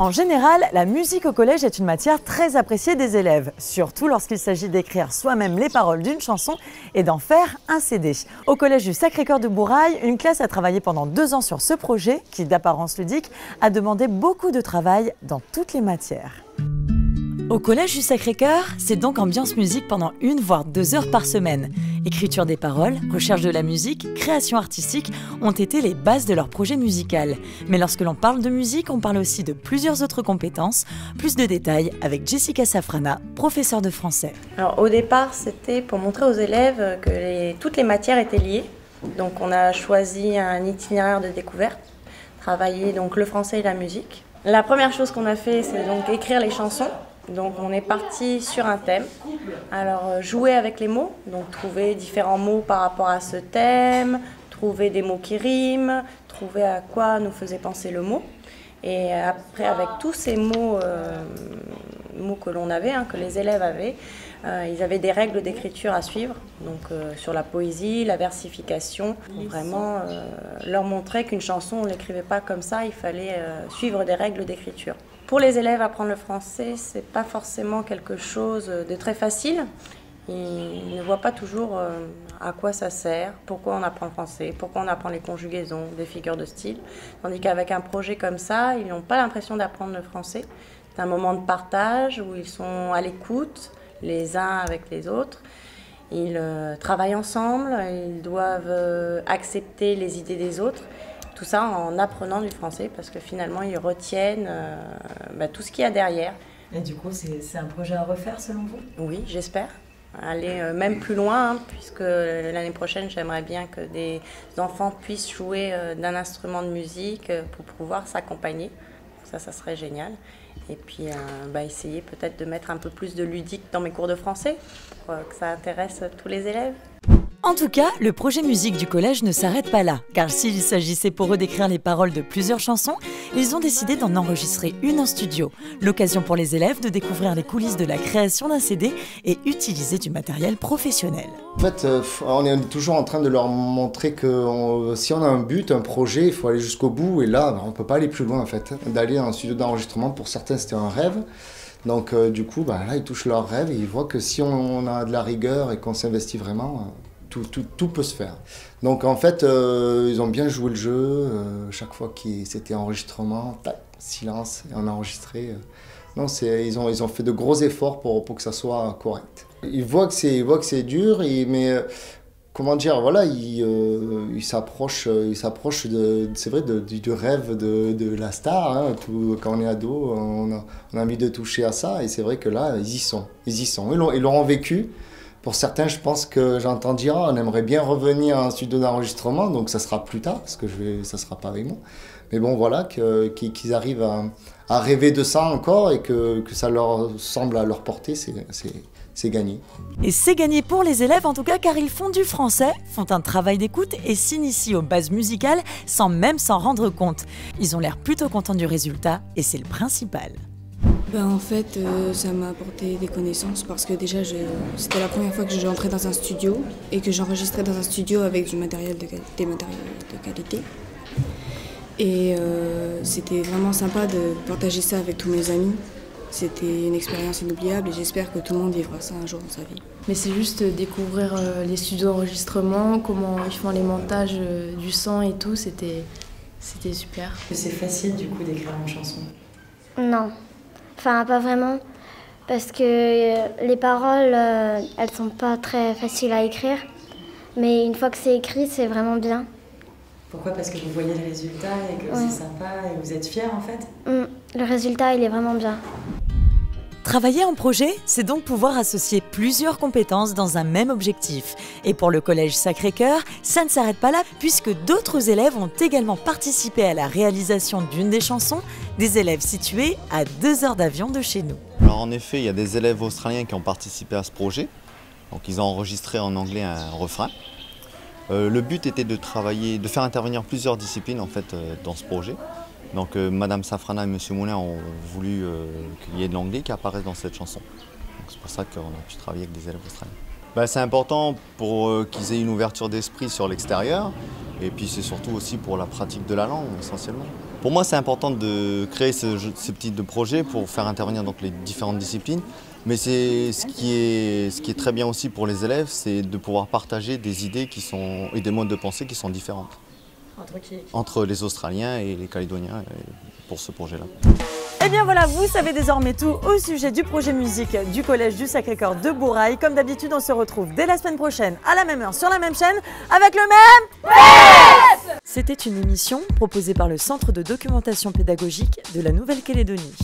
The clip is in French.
En général, la musique au collège est une matière très appréciée des élèves, surtout lorsqu'il s'agit d'écrire soi-même les paroles d'une chanson et d'en faire un CD. Au collège du Sacré-Cœur de Bourail, une classe a travaillé pendant 2 ans sur ce projet qui, d'apparence ludique, a demandé beaucoup de travail dans toutes les matières. Au collège du Sacré-Cœur, c'est donc ambiance musique pendant 1 voire 2 heures par semaine. Écriture des paroles, recherche de la musique, création artistique ont été les bases de leur projet musical. Mais lorsque l'on parle de musique, on parle aussi de plusieurs autres compétences. Plus de détails avec Jessica Safrana, professeure de français. Alors, au départ, c'était pour montrer aux élèves que toutes les matières étaient liées. Donc on a choisi un itinéraire de découverte, travailler donc le français et la musique. La première chose qu'on a fait, c'est donc écrire les chansons. Donc on est parti sur un thème. Alors jouer avec les mots, donc trouver différents mots par rapport à ce thème, trouver des mots qui riment, trouver à quoi nous faisait penser le mot. Et après, avec tous ces mots, mots que l'on avait, que les élèves avaient, ils avaient des règles d'écriture à suivre, donc sur la poésie, la versification, pour vraiment leur montrer qu'une chanson, on ne l'écrivait pas comme ça, il fallait suivre des règles d'écriture. Pour les élèves, apprendre le français, ce n'est pas forcément quelque chose de très facile. Ils ne voient pas toujours à quoi ça sert, pourquoi on apprend le français, pourquoi on apprend les conjugaisons, des figures de style. Tandis qu'avec un projet comme ça, ils n'ont pas l'impression d'apprendre le français. C'est un moment de partage où ils sont à l'écoute, les uns avec les autres. Ils travaillent ensemble, ils doivent accepter les idées des autres. Tout ça en apprenant du français parce que finalement ils retiennent tout ce qu'il y a derrière. Et du coup, c'est un projet à refaire selon vous ? Oui, j'espère. Aller même plus loin, puisque l'année prochaine, j'aimerais bien que des enfants puissent jouer d'un instrument de musique pour pouvoir s'accompagner. Ça serait génial. Et puis, essayer peut-être de mettre un peu plus de ludique dans mes cours de français, pour que ça intéresse tous les élèves. En tout cas, le projet musique du collège ne s'arrête pas là, car s'il s'agissait pour eux d'écrire les paroles de plusieurs chansons, ils ont décidé d'en enregistrer une en studio. L'occasion pour les élèves de découvrir les coulisses de la création d'un CD et utiliser du matériel professionnel. En fait, on est toujours en train de leur montrer que si on a un but, un projet, il faut aller jusqu'au bout. Et là, on ne peut pas aller plus loin en fait. D'aller en studio d'enregistrement, pour certains, c'était un rêve. Donc du coup, là, ils touchent leur rêve et ils voient que si on a de la rigueur et qu'on s'investit vraiment, tout peut se faire. Donc en fait, ils ont bien joué le jeu. Chaque fois que c'était enregistrement, silence, et on a enregistré. Non, ils ont fait de gros efforts pour que ça soit correct. Ils voient que c'est dur, mais comment dire, voilà, ils s'approchent c'est vrai, du rêve de la star. Quand on est ado, on a envie de toucher à ça, et c'est vrai que là, ils y sont. Ils l'auront vécu. Pour certains, je pense que j'entends dire on aimerait bien revenir en studio d'enregistrement, donc ça sera plus tard, parce que ça sera pas avec moi. Mais bon, voilà, qu'ils arrivent à rêver de ça encore et que ça leur semble à leur portée, c'est gagné. Et c'est gagné pour les élèves en tout cas, car ils font du français, font un travail d'écoute et s'initient aux bases musicales sans même s'en rendre compte. Ils ont l'air plutôt contents du résultat et c'est le principal. En fait, ça m'a apporté des connaissances parce que déjà, c'était la première fois que j'entrais dans un studio et que j'enregistrais dans un studio avec des matériels de qualité. Et c'était vraiment sympa de partager ça avec tous mes amis. C'était une expérience inoubliable et j'espère que tout le monde vivra ça un jour dans sa vie. Mais c'est juste découvrir les studios d'enregistrement, comment ils font les montages du son et tout, c'était super. C'est facile du coup d'écrire une chanson ? Non. Enfin, pas vraiment, parce que les paroles, elles sont pas très faciles à écrire, mais une fois que c'est écrit, c'est vraiment bien. Pourquoi ? Parce que vous voyez le résultat et que c'est sympa et vous êtes fiers en fait ? Le résultat, il est vraiment bien. Travailler en projet, c'est donc pouvoir associer plusieurs compétences dans un même objectif. Et pour le collège Sacré-Cœur, ça ne s'arrête pas là, puisque d'autres élèves ont également participé à la réalisation d'une des chansons, des élèves situés à 2 heures d'avion de chez nous. Alors en effet, il y a des élèves australiens qui ont participé à ce projet. Donc ils ont enregistré en anglais un refrain. Le but était de faire intervenir plusieurs disciplines en fait, dans ce projet. Donc Madame Safrana et Monsieur Moulin ont voulu qu'il y ait de l'anglais qui apparaisse dans cette chanson. C'est pour ça qu'on a pu travailler avec des élèves australiens. C'est important pour qu'ils aient une ouverture d'esprit sur l'extérieur et puis c'est surtout aussi pour la pratique de la langue essentiellement. Pour moi, c'est important de créer ce type de projet pour faire intervenir donc, les différentes disciplines. Mais ce qui est très bien aussi pour les élèves, c'est de pouvoir partager des idées et des modes de pensée qui sont différentes. Entre les Australiens et les Calédoniens pour ce projet-là. Et bien voilà, vous savez désormais tout au sujet du projet musique du Collège du Sacré-Cœur de Bourail. Comme d'habitude, on se retrouve dès la semaine prochaine à la même heure sur la même chaîne avec le même PS. C'était une émission proposée par le Centre de documentation pédagogique de la Nouvelle-Calédonie.